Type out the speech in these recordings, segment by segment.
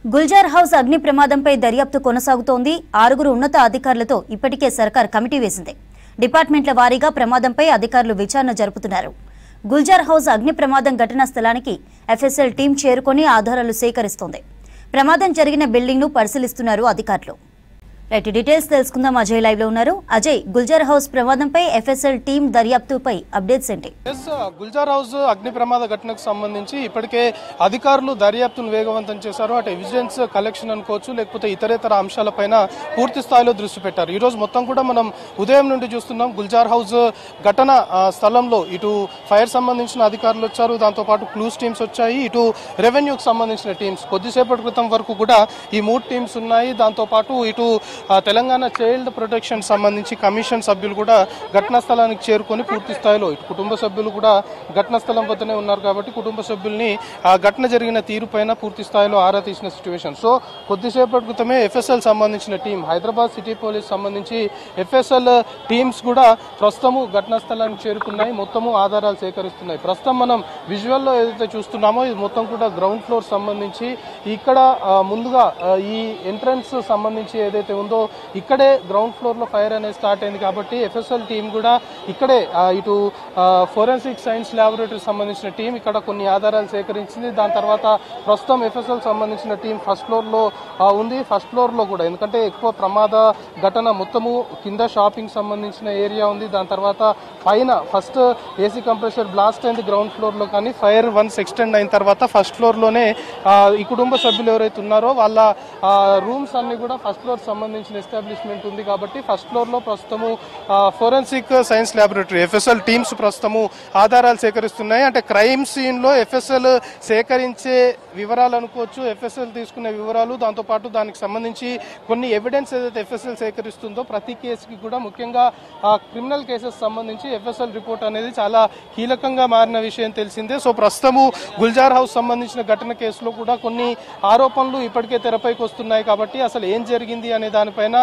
Gulzar house అగ్ని ప్రమాదంపై దర్యాప్తు కొనసాగుతోంది. 6 ఉన్నత అధికారులతో ఇప్పటికే సర్కార్ కమిటీ వేసింది. డిపార్ట్మెంట్ల వారీగా ప్రమాదంపై అధికారులు విచారణ జరుపుతున్నారు. గుల్జార్ హౌస్ అగ్ని ప్రమాదం ఘటనా స్థలానికి ఎఫ్ఎస్ఎల్ టీం చేరుకొని ఆధారాలు సేకరిస్తోంది. ప్రమాదం జరిగిన బిల్డింగ్ ను పరిశీలిస్తున్నారు అధికారులు. రైట్, డీటెయిల్స్ తెలుసుకుందాం. అజయ్ లైవ్ లో ఉన్నారు. అజయ్, గుల్జార్ హౌస్ ప్రమాదంపై ఎఫ్ఎస్ఎల్ టీం దర్యాప్తుపై అప్డేట్స్ ఏంటి? గుల్జార్ హౌస్ అగ్ని ప్రమాద ఘటనకు సంబంధించి ఇప్పటికే అధికారులు దర్యాప్తును వేగవంతం చేశారు. అటు ఎవిడెన్స్ కలెక్షన్ అనుకోవచ్చు, లేకపోతే ఇతరేతర అంశాలపైన పూర్తి స్థాయిలో దృష్టి పెట్టారు. ఈ రోజు మొత్తం కూడా మనం ఉదయం నుండి చూస్తున్నాం. గుల్జార్ హౌస్ ఘటన స్థలంలో ఇటు ఫైర్ సంబంధించిన అధికారులు వచ్చారు, దాంతోపాటు క్లూస్ టీమ్స్ వచ్చాయి, ఇటు రెవెన్యూకి సంబంధించిన టీమ్స్ కొద్దిసేపటి క్రితం వరకు కూడా ఈ 3 టీమ్స్ ఉన్నాయి. దాంతోపాటు ఇటు తెలంగాణ చైల్డ్ ప్రొటెక్షన్ సంబంధించి కమిషన్ సభ్యులు కూడా ఘటనా స్థలానికి చేరుకొని పూర్తి స్థాయిలో ఇటు కుటుంబ సభ్యులు కూడా ఘటనా స్థలం వద్దనే ఉన్నారు. కాబట్టి కుటుంబ సభ్యుల్ని ఆ ఘటన జరిగిన తీరు పైన పూర్తి స్థాయిలో ఆరా తీసిన సిచ్యువేషన్. సో కొద్దిసేపటి క్రితమే ఎఫ్ఎస్ఎల్ సంబంధించిన టీం, హైదరాబాద్ సిటీ పోలీస్ సంబంధించి ఎఫ్ఎస్ఎల్ టీమ్స్ కూడా ప్రస్తుతము ఘటనా స్థలానికి చేరుకున్నాయి. మొత్తము ఆధారాలు సేకరిస్తున్నాయి. ప్రస్తుతం మనం విజువల్లో ఏదైతే చూస్తున్నామో ఇది మొత్తం కూడా గ్రౌండ్ ఫ్లోర్ సంబంధించి ఇక్కడ ముందుగా ఈ ఎంట్రన్స్ సంబంధించి ఏదైతే ఉందో ఇక్కడే గ్రౌండ్ ఫ్లోర్ లో ఫైర్ అనేది స్టార్ట్ అయింది. కాబట్టి ఎఫ్ఎస్ఎల్ టీం కూడా ఇక్కడే ఇటు ఫోరెన్సిక్ సైన్స్ ల్యాబొరేటరీ సంబంధించిన టీం ఇక్కడ కొన్ని ఆధారాలు సేకరించింది. దాని తర్వాత ప్రస్తుతం ఎఫ్ఎస్ఎల్ సంబంధించిన టీం ఫస్ట్ ఫ్లోర్ లో ఉంది. ఫస్ట్ ఫ్లోర్ లో కూడా ఎందుకంటే ఎక్కువ ప్రమాద ఘటన మొత్తము కింద షాపింగ్ సంబంధించిన ఏరియా ఉంది. దాని తర్వాత పైన ఫస్ట్ ఏసీ కంప్రెసర్ బ్లాస్ట్ అయింది గ్రౌండ్ ఫ్లోర్ లో. కానీ ఫైర్ వన్స్ ఎక్స్టెండ్ అయిన తర్వాత ఫస్ట్ ఫ్లోర్ లోనే ఈ కుటుంబ సభ్యులు ఎవరైతే ఉన్నారో వాళ్ళ రూమ్స్ అన్ని కూడా ఫస్ట్ ఫ్లోర్ సంబంధించిన ఎస్టాబ్లిష్మెంట్ ఉంది. కాబట్టి ఫస్ట్ ఫ్లోర్ లో ప్రస్తుతము forensic science laboratory FSL teams ప్రస్తుతము ఆధారాలు సేకరిస్తున్నాయి. అంటే క్రైమ్ సీన్ లో ఎఫ్ఎస్ఎల్ సేకరించే వివరాలు అనుకోవచ్చు, ఎఫ్ఎస్ఎల్ తీసుకునే వివరాలు, దాంతోపాటు దానికి సంబంధించి కొన్ని ఎవిడెన్స్ ఏదైతే ఎఫ్ఎస్ఎల్ సేకరిస్తుందో ప్రతి కేసుకి కూడా ముఖ్యంగా క్రిమినల్ కేసెస్ సంబంధించి ఎఫ్ఎస్ఎల్ రిపోర్ట్ అనేది చాలా కీలకంగా మారిన విషయం తెలిసిందే. సో ప్రస్తుతము గుల్జార్ హౌస్ సంబంధించిన ఘటన కేసులో కూడా కొన్ని ఆరోపణలు ఇప్పటికే తెరపైకి వస్తున్నాయి. కాబట్టి అసలు ఏం జరిగింది అనే దానిపైన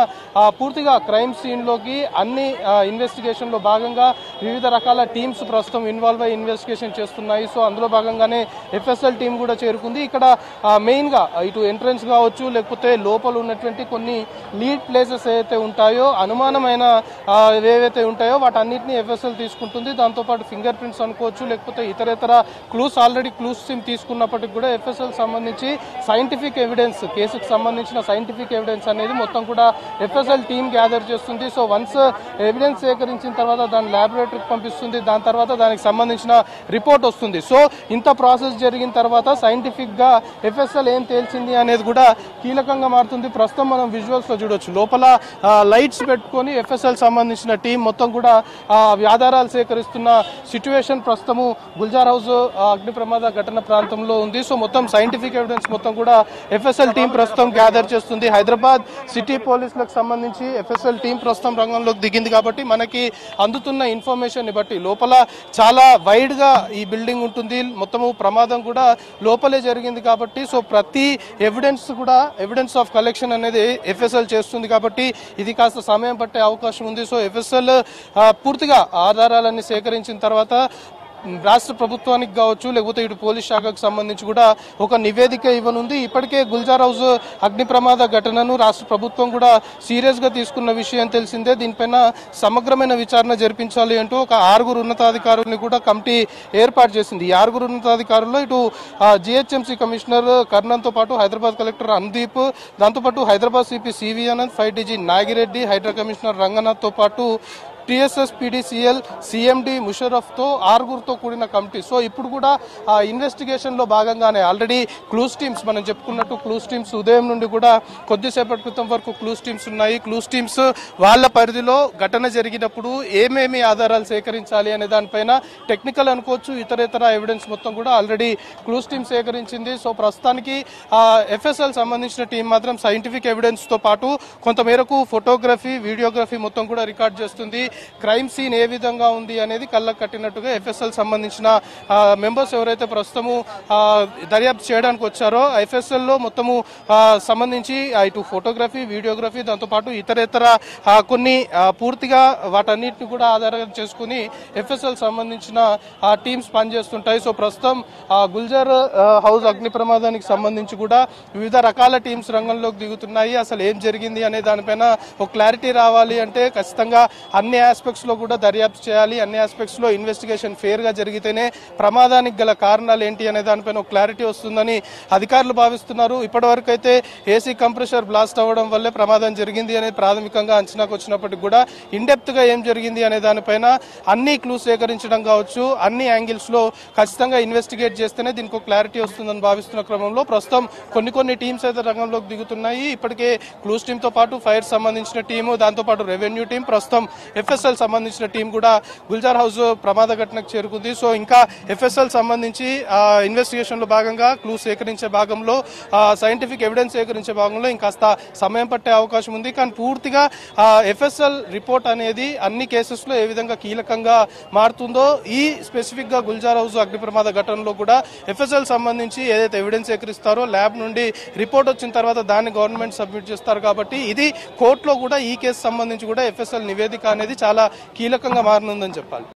పూర్తిగా క్రైమ్ సీన్ లోకి అన్ని ఇన్వెస్టిగేషన్ లో భాగంగా వివిధ రకాల టీమ్స్ ప్రస్తుతం ఇన్వాల్వ్ అయ్యి ఇన్వెస్టిగేషన్ చేస్తున్నాయి. సో అందులో భాగంగానే ఎఫ్ఎస్ఎల్ టీం కూడా చేరుకుంది. ఇక్కడ మెయిన్ గా ఇటు ఎంట్రన్స్ కావచ్చు, లేకపోతే లోపల ఉన్నటువంటి కొన్ని లీడ్ ప్లేసెస్ ఏవైతే ఉంటాయో, అనుమానమైన ఏవైతే ఉంటాయో వాటన్నిటిని ఎఫ్ఎస్ఎల్ తీసుకుంటుంది. దాంతోపాటు ఫింగర్ ప్రింట్స్ అనుకోవచ్చు, లేకపోతే ఇతరేతర క్లూస్ ఆల్రెడీ క్లూస్ టీమ్ తీసుకున్నప్పటికీ కూడా ఎఫ్ఎస్ఎల్ సంబంధించి సైంటిఫిక్ ఎవిడెన్స్, కేసుకు సంబంధించిన సైంటిఫిక్ ఎవిడెన్స్ అనేది మొత్తం కూడా ఎఫ్ఎస్ఎల్ టీమ్ గ్యాదర్ చేస్తుంది. సో వన్స్ ఎవిడెన్స్ సేకరించిన తర్వాత దాన్ని ల్యాబొరేటరీకి పంపిస్తుంది. దాని తర్వాత దానికి సంబంధించిన రిపోర్ట్ వస్తుంది. సో ఇంత ప్రాసెస్ జరిగిన తర్వాత సైంటిఫిక్ గా ఎఫ్ఎస్ఎల్ ఏం తేల్చింది అనేది కూడా కీలకంగా మారుతుంది. ప్రస్తుతం మనం విజువల్స్ లో చూడొచ్చు, లోపల లైట్స్ పెట్టుకొని ఎఫ్ఎస్ఎల్ సంబంధించిన టీం మొత్తం కూడా ఆధారాలు సేకరిస్తున్న సిచ్యువేషన్ ప్రస్తుతము గుల్జార్ హౌస్ అగ్ని ప్రమాద ఘటన ప్రాంతంలో ఉంది. సో మొత్తం సైంటిఫిక్ ఎవిడెన్స్ మొత్తం కూడా ఎఫ్ఎస్ఎల్ టీం ప్రస్తుతం గ్యాదర్ చేస్తుంది. హైదరాబాద్ సిటీ పోలీసులకు సంబంధించి ఎఫ్ఎస్ఎల్ టీం ప్రస్తుతం రంగంలోకి దిగింది. కాబట్టి మనకి అందుతున్న ఇన్ఫర్మేషన్ ని బట్టి లోపల చాలా వైడ్ గా ఈ బిల్డింగ్ ఉంటుంది. మొత్తము ప్రమాదం కూడా లోపలే జరిగింది. కాబట్టి సో ప్రతి ఎవిడెన్స్ ఆఫ్ కలెక్షన్ అనేది ఎఫ్ఎస్ఎల్ చేస్తుంది. కాబట్టి ఇది కాస్త సమయం పట్టే అవకాశం ఉంది. సో ఎఫ్ఎస్ఎల్ పూర్తిగా ఆధారాలన్నీ సేకరించిన తర్వాత రాష్ట్ర ప్రభుత్వానికి కావచ్చు, లేకపోతే ఇటు పోలీస్ శాఖకు సంబంధించి కూడా ఒక నివేదిక ఇవ్వనుంది. ఇప్పటికే గుల్జార్ హౌస్ అగ్ని ప్రమాద ఘటనను రాష్ట్ర ప్రభుత్వం కూడా సీరియస్ గా తీసుకున్న విషయం తెలిసిందే. దీనిపైన సమగ్రమైన విచారణ జరిపించాలి అంటూ ఒక 6 ఉన్నతాధికారుల్ని కూడా కమిటీ ఏర్పాటు చేసింది. ఈ 6 ఉన్నతాధికారుల్లో ఇటు జిహెచ్ఎంసీ కమిషనర్ కర్ణన్తో పాటు హైదరాబాద్ కలెక్టర్ అనుదీప్, దాంతోపాటు Hyderabad CP C V Anand, 5 DG Nagireddy, Hydraa commissioner Ranganath తో పాటు టీఎస్ఎస్ పీడీసీఎల్ సిఎండి ముషరఫ్ తో 6 కూడిన కమిటీ. సో ఇప్పుడు కూడా ఆ ఇన్వెస్టిగేషన్ లో భాగంగానే ఆల్రెడీ క్లూస్ టీమ్స్, మనం చెప్పుకున్నట్టు క్లూస్ టీమ్స్ ఉదయం నుండి కూడా కొద్దిసేపటి క్రితం వరకు క్లూస్ టీమ్స్ ఉన్నాయి. క్లూస్ టీమ్స్ వాళ్ళ పరిధిలో ఘటన జరిగినప్పుడు ఏమేమి ఆధారాలు సేకరించాలి అనే దానిపైన టెక్నికల్ అనుకోవచ్చు, ఇతరేతర ఎవిడెన్స్ మొత్తం కూడా ఆల్రెడీ క్లూస్ టీమ్ సేకరించింది. సో ప్రస్తుతానికి ఎఫ్ఎస్ఎల్ సంబంధించిన టీం మాత్రం సైంటిఫిక్ ఎవిడెన్స్ తో పాటు కొంతమేరకు ఫోటోగ్రఫీ, వీడియోగ్రఫీ మొత్తం కూడా రికార్డ్ చేస్తుంది. క్రైమ్ సీన్ ఏ విధంగా ఉంది అనేది కళ్ళకు కట్టినట్టుగా ఎఫ్ఎస్ఎల్ సంబంధించిన మెంబర్స్ ఎవరైతే ప్రస్తుతము దర్యాప్తు చేయడానికి వచ్చారో ఎఫ్ఎస్ఎల్ లో మొత్తము సంబంధించి ఇటు ఫోటోగ్రఫీ, వీడియోగ్రఫీ, దాంతోపాటు ఇతరేతర కొన్ని పూర్తిగా వాటన్నిటిని కూడా ఆధారంగా చేసుకుని ఎఫ్ఎస్ఎల్ సంబంధించిన టీమ్స్ పనిచేస్తుంటాయి. సో ప్రస్తుతం గుల్జర్ హౌస్ అగ్ని ప్రమాదానికి సంబంధించి కూడా వివిధ రకాల టీమ్స్ రంగంలోకి దిగుతున్నాయి. అసలు ఏం జరిగింది అనే దానిపైన ఒక క్లారిటీ రావాలి అంటే ఖచ్చితంగా అన్ని ఆస్పెక్ట్స్ లో కూడా దర్యాప్తు చేయాలి. అన్ని ఆస్పెక్ట్స్ లో ఇన్వెస్టిగేషన్ ఫేర్ గా జరిగితేనే ప్రమాదానికి గల కారణాలు ఏంటి అనే దానిపైన ఒక క్లారిటీ వస్తుందని అధికారులు భావిస్తున్నారు. ఇప్పటి వరకు అయితే ఏసీ కంప్రెషర్ బ్లాస్ట్ అవ్వడం వల్లే ప్రమాదం జరిగింది అనేది ప్రాథమికంగా అంచనాకు వచ్చినప్పటికీ కూడా ఇన్డెప్త్ గా ఏం జరిగింది అనే దానిపైన అన్ని క్లూస్ సేకరించడం కావచ్చు, అన్ని యాంగిల్స్ లో ఖచ్చితంగా ఇన్వెస్టిగేట్ చేస్తేనే దీనికి క్లారిటీ వస్తుందని భావిస్తున్న క్రమంలో ప్రస్తుతం కొన్ని టీమ్స్ అయితే రంగంలోకి దిగుతున్నాయి. ఇప్పటికే క్లూస్ టీమ్ తో పాటు ఫైర్ సంబంధించిన టీము, దాంతో పాటు రెవెన్యూ టీం, ప్రస్తుతం ఎఫ్ఎస్ఎల్ సంబంధించిన టీం కూడా గుల్జార్ హౌస్ ప్రమాద ఘటనకు చేరుకుంది. సో ఇంకా ఎఫ్ఎస్ఎల్ సంబంధించి ఇన్వెస్టిగేషన్ లో భాగంగా క్లూస్ సేకరించే భాగంలో, సైంటిఫిక్ ఎవిడెన్స్ సేకరించే భాగంలో ఇంకాస్త సమయం పట్టే అవకాశం ఉంది. కానీ పూర్తిగా ఎఫ్ఎస్ఎల్ రిపోర్ట్ అనేది అన్ని కేసెస్ లో ఏ విధంగా కీలకంగా మారుతుందో ఈ స్పెసిఫిక్ గా గుల్జార్ హౌస్ అగ్ని ప్రమాద ఘటనలో కూడా ఎఫ్ఎస్ఎల్ సంబంధించి ఏదైతే ఎవిడెన్స్ సేకరిస్తారో ల్యాబ్ నుండి రిపోర్ట్ వచ్చిన తర్వాత దాన్ని గవర్నమెంట్ సబ్మిట్ చేస్తారు. కాబట్టి ఇది కోర్టులో కూడా ఈ కేసు సంబంధించి కూడా ఎఫ్ఎస్ఎల్ నివేదిక అనేది చాలా కీలకంగా మారనుందని చెప్పాలి.